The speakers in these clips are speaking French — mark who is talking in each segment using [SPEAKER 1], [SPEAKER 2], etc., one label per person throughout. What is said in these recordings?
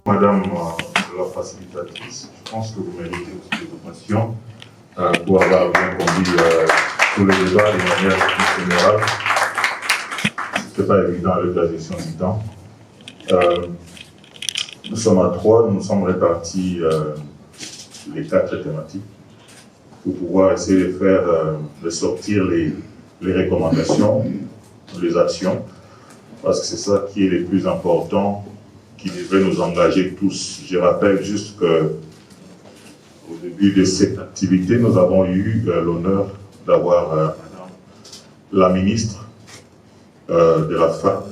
[SPEAKER 1] Madame la facilitatrice, je pense que vous méritez aussi de votre passion pour avoir bien conduit tous les débats de manière plus générale. Ce n'est pas évident avec la gestion du temps. Nous sommes à 3, nous sommes répartis les 4 thématiques pour pouvoir essayer de faire de sortir les recommandations, les actions, parce que c'est ça qui est le plus important, qui devrait nous engager tous. Je rappelle juste qu'au début de cette activité, nous avons eu l'honneur d'avoir la ministre de la femme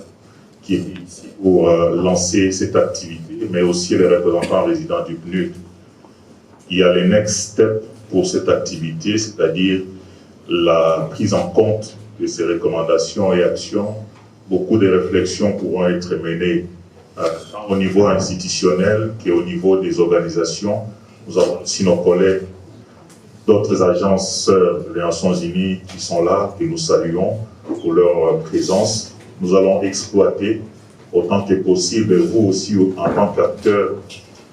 [SPEAKER 1] qui est ici pour lancer cette activité, mais aussi les représentants résidents du PNUD. Il y a les next steps pour cette activité, c'est-à-dire la prise en compte de ces recommandations et actions. Beaucoup de réflexions pourront être menées tant au niveau institutionnel qu'au niveau des organisations. Nous avons aussi nos collègues d'autres agences des Nations Unies qui sont là, que nous saluons pour leur présence. Nous allons exploiter autant que possible, et vous aussi en tant qu'acteurs,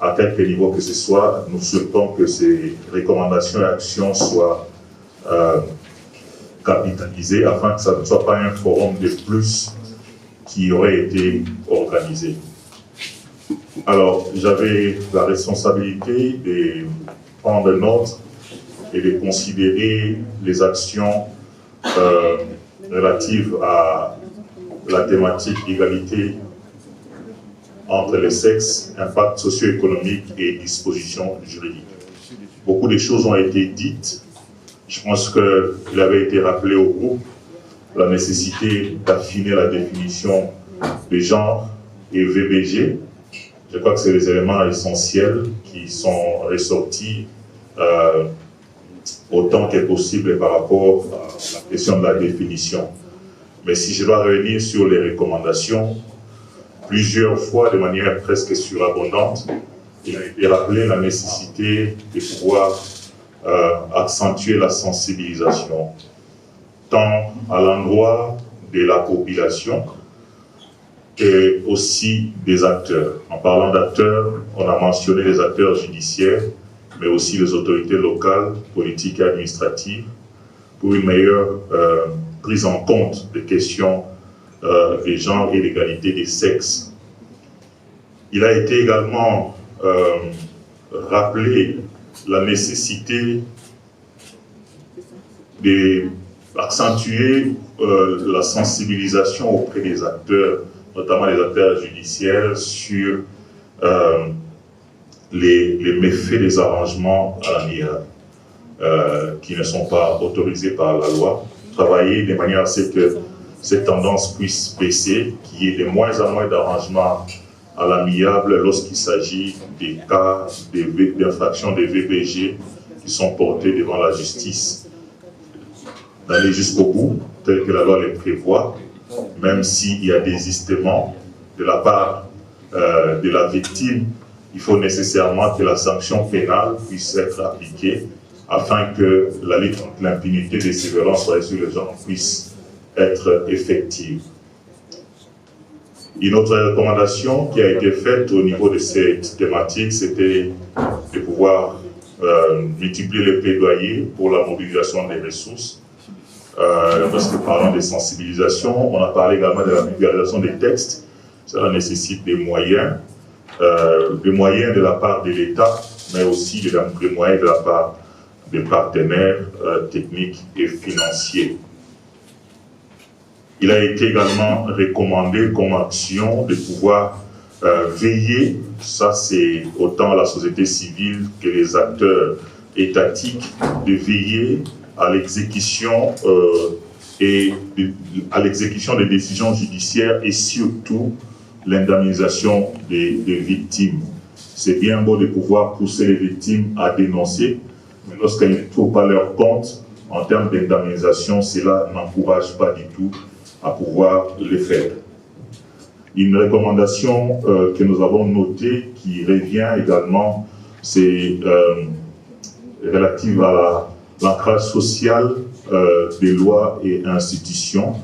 [SPEAKER 1] à quelque niveau que ce soit, nous souhaitons que ces recommandations et actions soient capitalisées afin que ça ne soit pas un forum de plus qui aurait été organisé. Alors, j'avais la responsabilité de prendre note et de considérer les actions relatives à la thématique égalité entre les sexes, impact socio-économique et dispositions juridiques. Beaucoup de choses ont été dites. Je pense qu'il avait été rappelé au groupe la nécessité d'affiner la définition de genre et VBG. Je crois que c'est les éléments essentiels qui sont ressortis autant que possible par rapport à la question de la définition. Mais si je dois revenir sur les recommandations, plusieurs fois, de manière presque surabondante, il a été rappelé la nécessité de pouvoir accentuer la sensibilisation, tant à l'endroit de la population et aussi des acteurs. En parlant d'acteurs, on a mentionné les acteurs judiciaires, mais aussi les autorités locales, politiques et administratives, pour une meilleure prise en compte des questions des genres et l'égalité des sexes. Il a été également rappelé la nécessité d'accentuer la sensibilisation auprès des acteurs, notamment les acteurs judiciaires, sur les méfaits des arrangements à l'amiable qui ne sont pas autorisés par la loi. Travailler de manière à ce que cette tendance puisse baisser, qu'il y ait de moins en moins d'arrangements à l'amiable lorsqu'il s'agit des cas d'infraction des VBG qui sont portés devant la justice. D'aller jusqu'au bout, tel que la loi le prévoit, même s'il y a des désistements de la part de la victime, il faut nécessairement que la sanction pénale puisse être appliquée afin que la lutte contre l'impunité des ces violences sur les gens puisse être effective. Une autre recommandation qui a été faite au niveau de cette thématique, c'était de pouvoir multiplier les plaidoyers pour la mobilisation des ressources. Parce que parlant de sensibilisation, on a parlé également de la vulgarisation des textes. Cela nécessite des moyens de la part de l'État, mais aussi des moyens de la part des partenaires techniques et financiers. Il a été également recommandé comme action de pouvoir veiller, ça c'est autant la société civile que les acteurs étatiques, de veiller à l'exécution des décisions judiciaires et surtout l'indemnisation des victimes. C'est bien beau de pouvoir pousser les victimes à dénoncer, mais lorsqu'elles ne trouvent pas leur compte, en termes d'indemnisation, cela n'encourage pas du tout à pouvoir les faire. Une recommandation que nous avons notée, qui revient également, c'est relative à l'ancrage social des lois et institutions.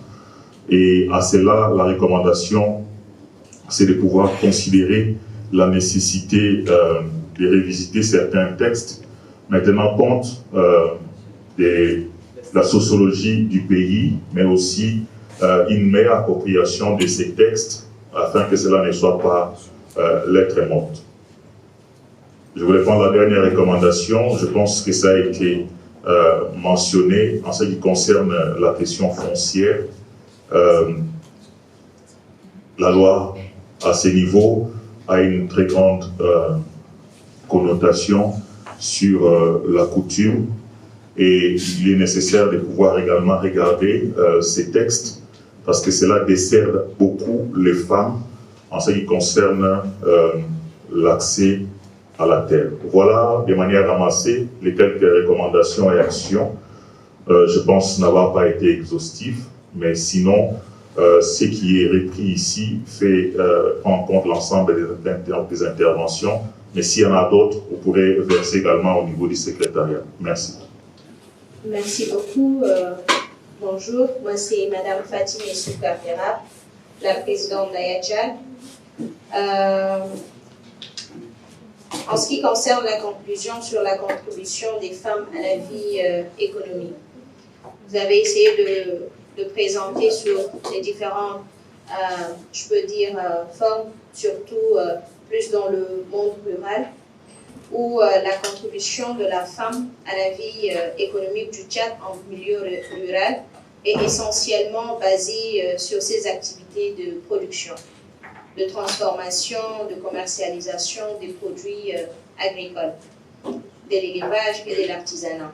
[SPEAKER 1] Et à cela, la recommandation, c'est de pouvoir considérer la nécessité de révisiter certains textes, mais tenant compte de la sociologie du pays, mais aussi une meilleure appropriation de ces textes afin que cela ne soit pas lettre morte. Je voulais prendre la dernière recommandation. Je pense que ça a été mentionné en ce qui concerne la question foncière. La loi, à ce niveau, a une très grande connotation sur la coutume, et il est nécessaire de pouvoir également regarder ces textes parce que cela dessert beaucoup les femmes en ce qui concerne l'accès à la terre. Voilà, de manière ramassée, les quelques recommandations et actions. Je pense n'avoir pas été exhaustif, mais sinon, ce qui est repris ici fait prendre en compte l'ensemble des interventions. Mais s'il y en a d'autres, vous pourrez verser également au niveau du secrétariat. Merci.
[SPEAKER 2] Merci beaucoup. Bonjour, moi c'est Madame Fatime Soukafera, la présidente d'Ayadjal. En ce qui concerne la conclusion sur la contribution des femmes à la vie économique, vous avez essayé de présenter sur les différentes, je peux dire, formes, surtout plus dans le monde rural, où la contribution de la femme à la vie économique du Tchad en milieu rural est essentiellement basée sur ses activités de production, de transformation, de commercialisation des produits agricoles, de l'élevage et de l'artisanat.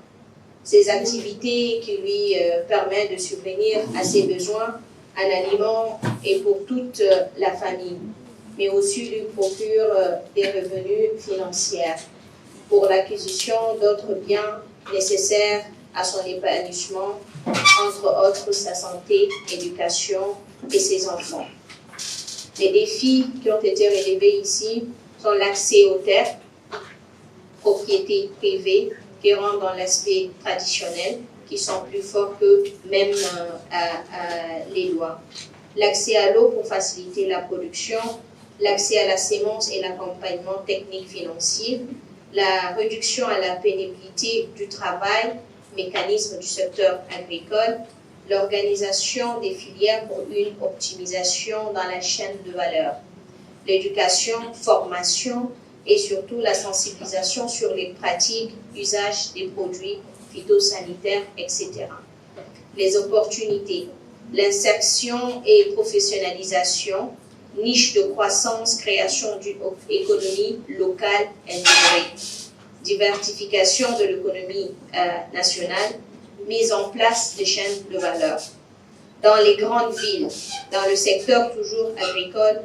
[SPEAKER 2] Ces activités qui lui permettent de subvenir à ses besoins en aliments et pour toute la famille, mais aussi lui procurent des revenus financiers pour l'acquisition d'autres biens nécessaires à son épanouissement, entre autres sa santé, éducation et ses enfants. Les défis qui ont été relevés ici sont l'accès aux terres, propriété privée, qui rentrent dans l'aspect traditionnel, qui sont plus forts que même les lois. L'accès à l'eau pour faciliter la production, l'accès à la sémence et l'accompagnement technique financier, la réduction à la pénibilité du travail, mécanisme du secteur agricole, l'organisation des filières pour une optimisation dans la chaîne de valeur, l'éducation, formation et surtout la sensibilisation sur les pratiques, usage des produits phytosanitaires, etc. Les opportunités, l'insertion et professionnalisation, niche de croissance, création d'une économie locale intégrée, diversification de l'économie nationale, mise en place des chaînes de valeur. Dans les grandes villes, dans le secteur toujours agricole,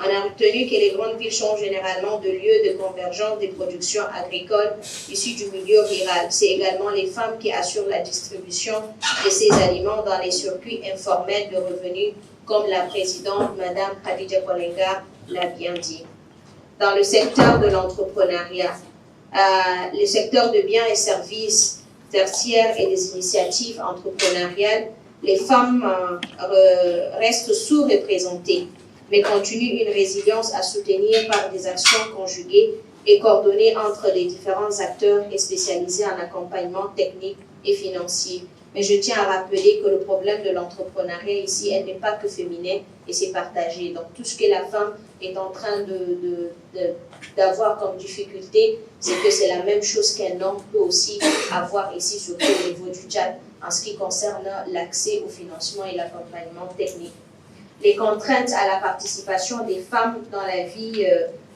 [SPEAKER 2] on a retenu que les grandes villes sont généralement de lieux de convergence des productions agricoles issues du milieu rural. C'est également les femmes qui assurent la distribution de ces aliments dans les circuits informels de revenus, comme la présidente, Madame Khadija Kolenga, l'a bien dit. Dans le secteur de l'entrepreneuriat, le secteur de biens et services tertiaires et des initiatives entrepreneuriales, les femmes restent sous-représentées, mais continuent une résilience à soutenir par des actions conjuguées et coordonnées entre les différents acteurs et spécialisés en accompagnement technique et financier. Mais je tiens à rappeler que le problème de l'entrepreneuriat ici, elle n'est pas que féminin et c'est partagé. Donc tout ce que la femme est en train d'avoir comme difficulté, c'est que c'est la même chose qu'un homme peut aussi avoir ici, surtout au niveau du Tchad, en ce qui concerne l'accès au financement et l'accompagnement technique. Les contraintes à la participation des femmes dans la vie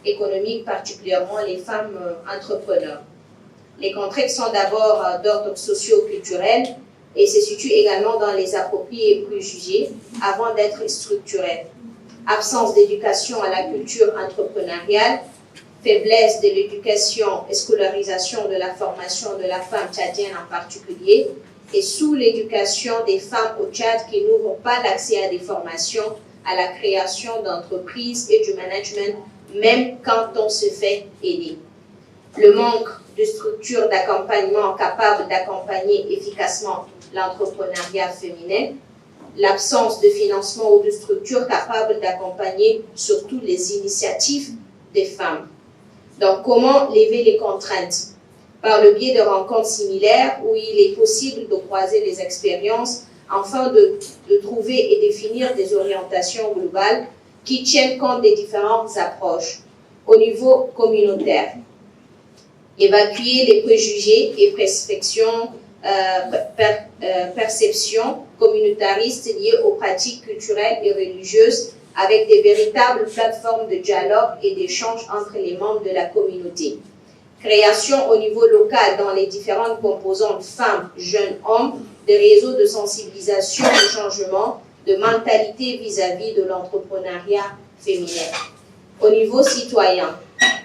[SPEAKER 2] économique, particulièrement les femmes entrepreneurs. Les contraintes sont d'abord d'ordre socio-culturel et se situent également dans les appropriés et préjugés avant d'être structurelles. Absence d'éducation à la culture entrepreneuriale, faiblesse de l'éducation et scolarisation de la formation de la femme tchadienne en particulier, et sous l'éducation des femmes au Tchad qui n'ouvrent pas l'accès à des formations, à la création d'entreprises et du management, même quand on se fait aider. Le manque de structures d'accompagnement capables d'accompagner efficacement l'entrepreneuriat féminin, l'absence de financement ou de structures capables d'accompagner surtout les initiatives des femmes. Donc, comment lever les contraintes? Par le biais de rencontres similaires où il est possible de croiser les expériences afin de trouver et définir des orientations globales qui tiennent compte des différentes approches au niveau communautaire. Évacuer les préjugés et perceptions communautaristes liées aux pratiques culturelles et religieuses avec des véritables plateformes de dialogue et d'échange entre les membres de la communauté. Création au niveau local dans les différentes composantes femmes, jeunes, hommes, des réseaux de sensibilisation au changement de mentalité vis-à-vis de l'entrepreneuriat féminin. Au niveau citoyen,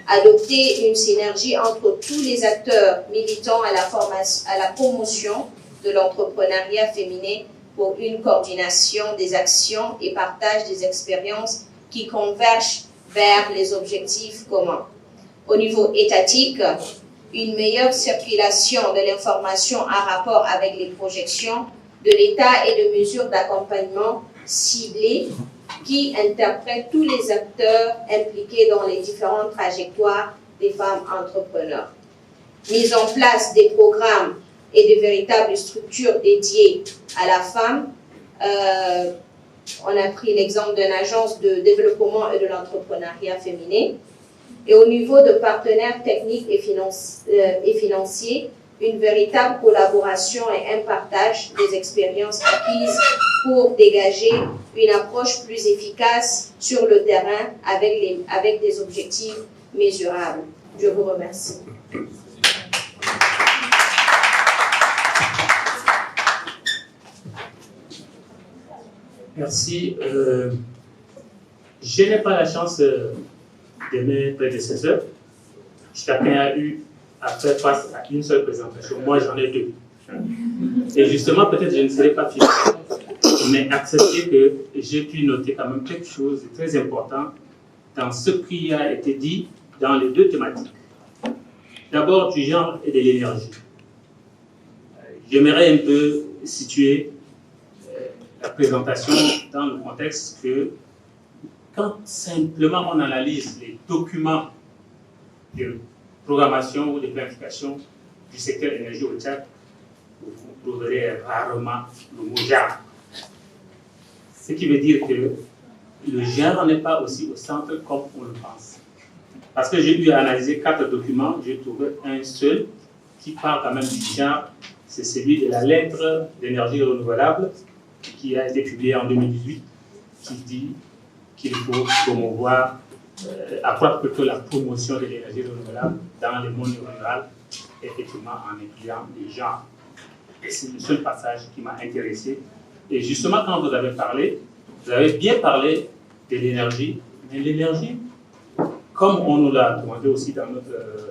[SPEAKER 2] adopter une synergie entre tous les acteurs militants à la promotion de l'entrepreneuriat féminin pour une coordination des actions et partage des expériences qui convergent vers les objectifs communs. Au niveau étatique, une meilleure circulation de l'information en rapport avec les projections de l'État et de mesures d'accompagnement ciblées qui interprètent tous les acteurs impliqués dans les différentes trajectoires des femmes entrepreneurs. Mise en place des programmes et de véritables structures dédiées à la femme. On a pris l'exemple d'une agence de développement et de l'entrepreneuriat féminin. Et au niveau de partenaires techniques et financiers, une véritable collaboration et un partage des expériences acquises pour dégager une approche plus efficace sur le terrain avec des objectifs mesurables. Je vous remercie.
[SPEAKER 3] Merci. Je n'ai pas la chance de mes prédécesseurs. Chacun a eu à faire face à une seule présentation. Moi, j'en ai deux. Et justement, peut-être je ne serai pas fier, mais accepter que j'ai pu noter quand même quelque chose de très important dans ce qui a été dit dans les deux thématiques. D'abord, du genre et de l'énergie. J'aimerais un peu situer la présentation dans le contexte que quand simplement on analyse les documents de programmation ou de planification du secteur énergie au Tchad, vous trouverez rarement le mot genre. Ce qui veut dire que le genre n'est pas aussi au centre comme on le pense. Parce que j'ai eu à analyser 4 documents, j'ai trouvé un seul qui parle quand même du genre, c'est celui de la lettre d'énergie renouvelable qui a été publié en 2018, qui dit qu'il faut promouvoir, accroître plutôt la promotion de l'énergie renouvelable dans le monde rural, effectivement en incluant les genres. Et c'est le seul passage qui m'a intéressé. Et justement, quand vous avez bien parlé de l'énergie, mais l'énergie, comme on nous l'a demandé aussi dans notre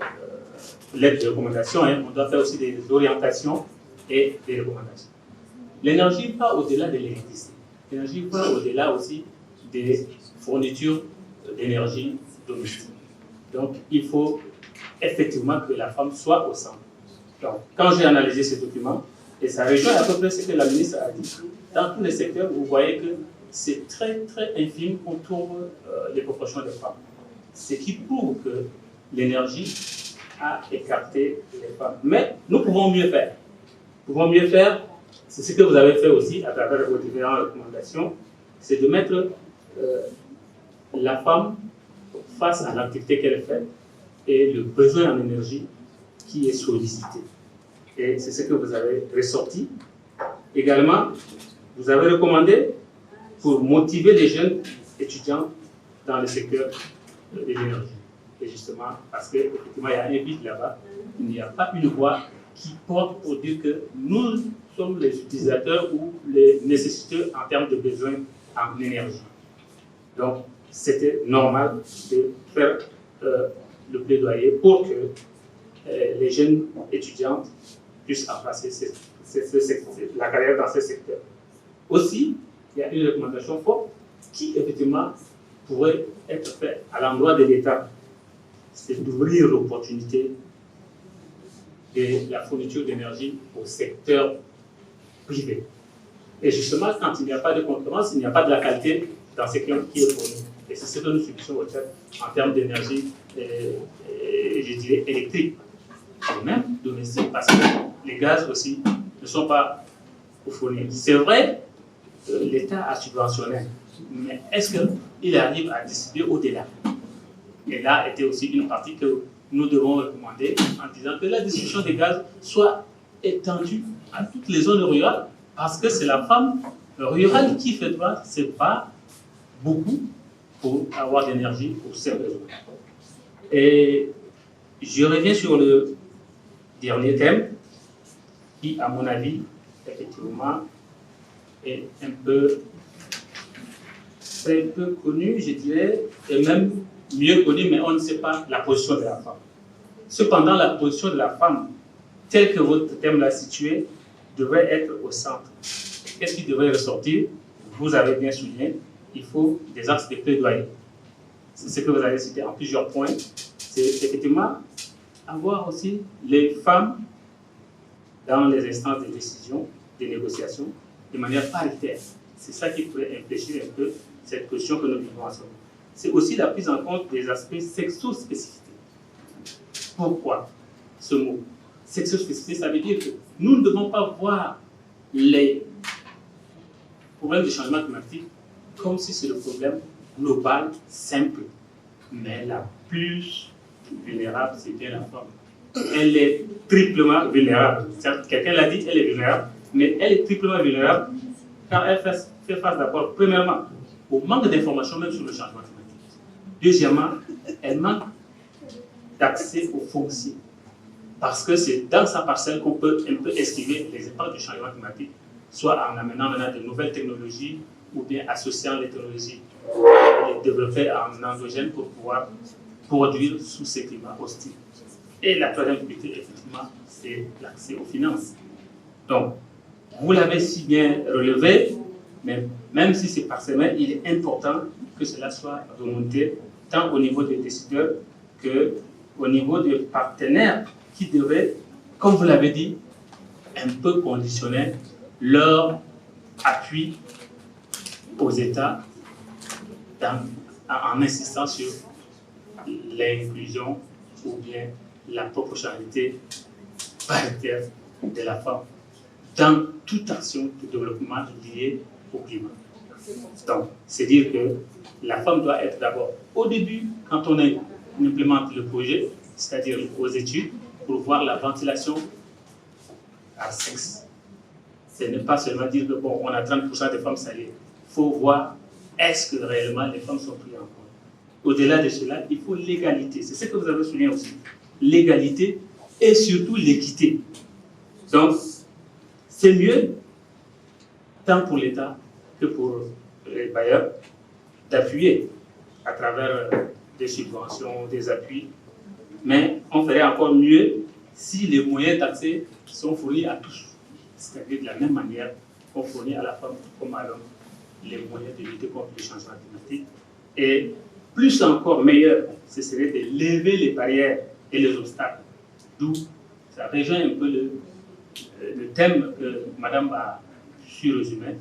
[SPEAKER 3] lettre de recommandation, on doit faire aussi des orientations et des recommandations. L'énergie va au-delà de l'électricité. L'énergie va au-delà aussi des fournitures d'énergie domestique. Donc, il faut effectivement que la femme soit au centre. Donc, quand j'ai analysé ce document, et ça rejoint à peu près ce que la ministre a dit, dans tous les secteurs, vous voyez que c'est très, très infime qu'on trouve les proportions des femmes. Ce qui prouve que l'énergie a écarté les femmes. Mais nous pouvons mieux faire. Nous pouvons mieux faire, c'est ce que vous avez fait aussi à travers vos différentes recommandations, c'est de mettre la femme face à l'activité qu'elle fait et le besoin en énergie qui est sollicité. Et c'est ce que vous avez ressorti. Également, vous avez recommandé pour motiver les jeunes étudiants dans le secteur de l'énergie. Et justement, parce qu'effectivement, il y a un vide là-bas, il n'y a pas une voix qui porte pour dire que nous sommes les utilisateurs ou les nécessiteux en termes de besoins en énergie. Donc, c'était normal de faire le plaidoyer pour que les jeunes étudiantes puissent embrasser la carrière dans ce secteur. Aussi, il y a une recommandation forte qui, effectivement, pourrait être faite à l'endroit de l'État. C'est d'ouvrir l'opportunité de la fourniture d'énergie au secteur privé. Et justement, quand il n'y a pas de concurrence, il n'y a pas de la qualité dans ce qui est fourni. Et c'est ce que nous subissons en termes d'énergie, je dirais, électrique. Et même domestique, parce que les gaz aussi ne sont pas fournis. C'est vrai, l'État a subventionné, mais est-ce qu'il arrive à distribuer au-delà? Et là était aussi une partie que nous devons recommander en disant que la distribution des gaz soit étendue à toutes les zones rurales, parce que c'est la femme rurale qui fait droit, c'est pas beaucoup pour avoir de l'énergie pour ses besoins. Et je reviens sur le dernier thème, qui, à mon avis, effectivement, est un peu connu, je dirais, et même mieux connu, mais on ne sait pas la position de la femme. Cependant, la position de la femme, telle que votre thème l'a située, devrait être au centre. Qu'est-ce qui devrait ressortir? Vous avez bien souligné, il faut des axes de plaidoyer. C'est ce que vous avez cité en plusieurs points. C'est effectivement avoir aussi les femmes dans les instances de décision, de négociation, de manière paritaire. C'est ça qui pourrait infléchir un peu cette question que nous vivons en ce moment. C'est aussi la prise en compte des aspects sexo-spécifiques. Pourquoi ce mot? Sexo-spécificité, ça veut dire que nous ne devons pas voir les problèmes du changement climatique comme si c'est le problème global, simple. Mais la plus vulnérable, c'est bien la femme. Elle est triplement vulnérable. Quelqu'un l'a dit, elle est vulnérable, mais elle est triplement vulnérable car elle fait face d'abord, premièrement, au manque d'informations même sur le changement climatique. Deuxièmement, elle manque d'accès au foncier. Parce que c'est dans sa parcelle qu'on peut un peu esquiver les impacts du changement climatique, soit en amenant maintenant de nouvelles technologies ou bien associant les technologies et développer en endogène pour pouvoir produire sous ces climats hostiles. Et la troisième difficulté, effectivement, c'est l'accès aux finances. Donc, vous l'avez si bien relevé, mais même si c'est parsemé, il est important que cela soit remonté tant au niveau des décideurs qu'au niveau des partenaires qui devraient, comme vous l'avez dit, un peu conditionner leur appui aux États en insistant sur l'inclusion ou bien la proportionnalité paritaire de la femme dans toute action de développement liée au climat. Donc, c'est dire que la femme doit être d'abord, au début, quand on implémente le projet, c'est-à-dire aux études, pour voir la ventilation à sexe. Ce n'est pas seulement dire que bon, on a 30% de femmes salées. Il faut voir est-ce que réellement les femmes sont prises en compte. Au-delà de cela, il faut l'égalité. C'est ce que vous avez souligné aussi. L'égalité et surtout l'équité. Donc, c'est mieux, tant pour l'État que pour les bailleurs, d'appuyer à travers des subventions, des appuis. Mais on ferait encore mieux si les moyens d'accès sont fournis à tous. C'est-à-dire de la même manière qu'on fournit à la femme comme à l'homme les moyens de lutter contre le changement climatique. Et plus encore meilleur, ce serait de lever les barrières et les obstacles. D'où ça rejoint un peu le thème que Madame a su résumer.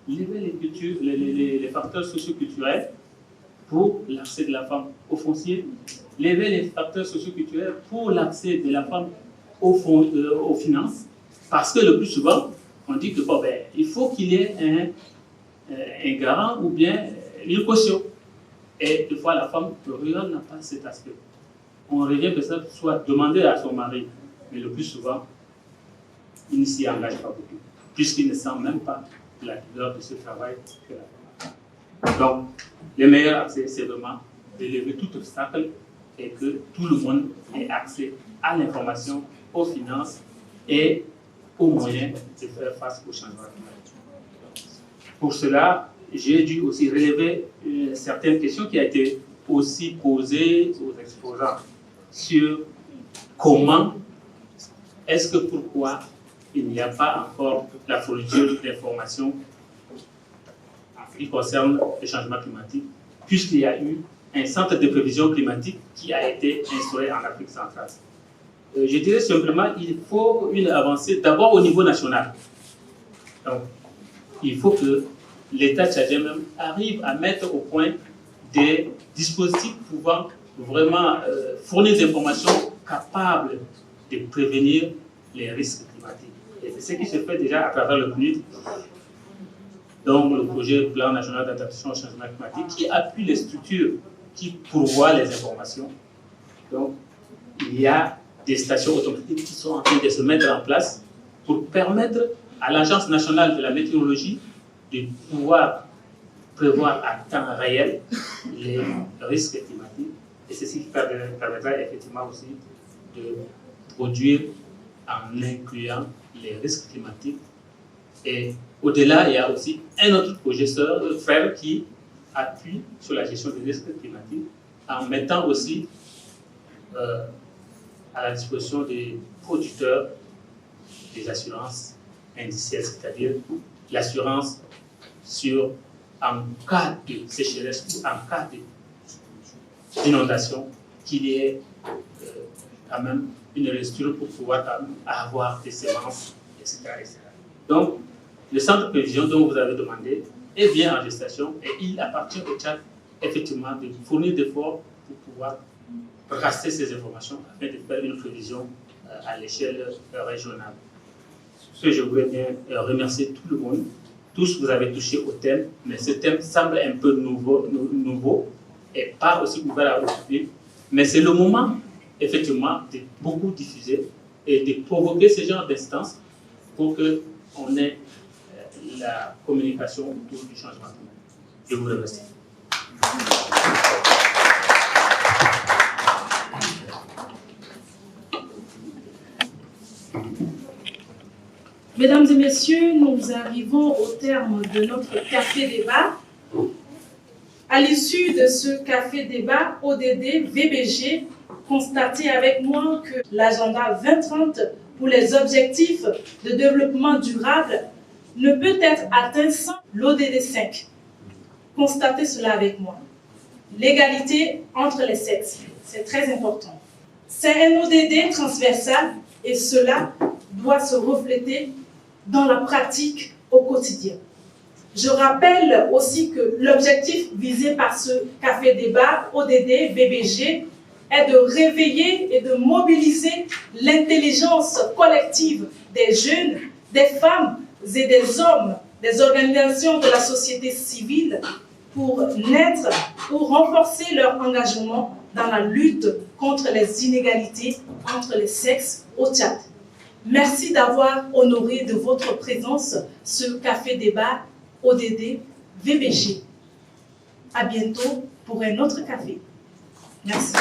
[SPEAKER 3] Lever les facteurs socioculturels pour l'accès de la femme au foncier, lever les facteurs socioculturels pour l'accès de la femme aux finances, parce que le plus souvent, on dit que bon, il faut qu'il y ait un garant ou bien une caution. Et des fois, la femme rurale n'a pas cet aspect. On revient que ça soit demandé à son mari, mais le plus souvent, il ne s'y engage pas beaucoup, puisqu'il ne sent même pas la douleur de ce travail que la femme a. Donc, le meilleur accès, c'est vraiment de lever tout obstacle et que tout le monde ait accès à l'information, aux finances et aux moyens de faire face au changement climatique. Pour cela, j'ai dû aussi relever certaines questions qui ont été aussi posées aux exposants sur comment, pourquoi il n'y a pas encore la fourniture d'informations en ce qui concerne le changement climatique, puisqu'il y a eu un centre de prévision climatique qui a été instauré en Afrique centrale. Je dirais simplement qu'il faut une avancée d'abord au niveau national. Donc, il faut que l'État tchadien même arrive à mettre au point des dispositifs pouvant vraiment fournir des informations capables de prévenir les risques climatiques. Et c'est ce qui se fait déjà à travers le PNUD, donc le projet Plan national d'adaptation au changement climatique, qui appuie les structures qui pourvoient les informations. Donc, il y a des stations automatiques qui sont en train de se mettre en place pour permettre à l'Agence nationale de la météorologie de pouvoir prévoir à temps réel les risques climatiques. Et ceci permettra effectivement aussi de produire en incluant les risques climatiques. Et au-delà, il y a aussi un autre projet frère qui appuie sur la gestion des risques climatiques en mettant aussi à la disposition des producteurs des assurances indicielles, c'est-à-dire l'assurance en cas de sécheresse ou en cas d'inondation, qu'il y ait quand même une restriction pour pouvoir avoir des semences, etc., etc. Donc, le centre de prévision dont vous avez demandé est bien en gestation et il appartient au Tchad effectivement de fournir des efforts pour pouvoir raster ces informations afin de faire une prévision à l'échelle régionale. Ce que je voudrais bien remercier tout le monde. Tous, vous avez touché au thème, mais ce thème semble un peu nouveau et pas aussi ouvert au public. Mais c'est le moment, effectivement, de beaucoup diffuser et de provoquer ce genre d'instances pour qu'on ait la communication autour du changement climatique. Je vous remercie.
[SPEAKER 4] Mesdames et messieurs, nous arrivons au terme de notre café-débat. À l'issue de ce café-débat, ODD, VBG, constatez avec moi que l'agenda 2030 pour les objectifs de développement durable ne peut être atteint sans l'ODD 5. Constatez cela avec moi. L'égalité entre les sexes, c'est très important. C'est un ODD transversal et cela doit se refléter dans la pratique au quotidien. Je rappelle aussi que l'objectif visé par ce café-débat ODD VBG est de réveiller et de mobiliser l'intelligence collective des jeunes, des femmes et des hommes, des organisations de la société civile pour renforcer leur engagement dans la lutte contre les inégalités entre les sexes au Tchad. Merci d'avoir honoré de votre présence ce café-débat ODD VBG. À bientôt pour un autre café. Merci.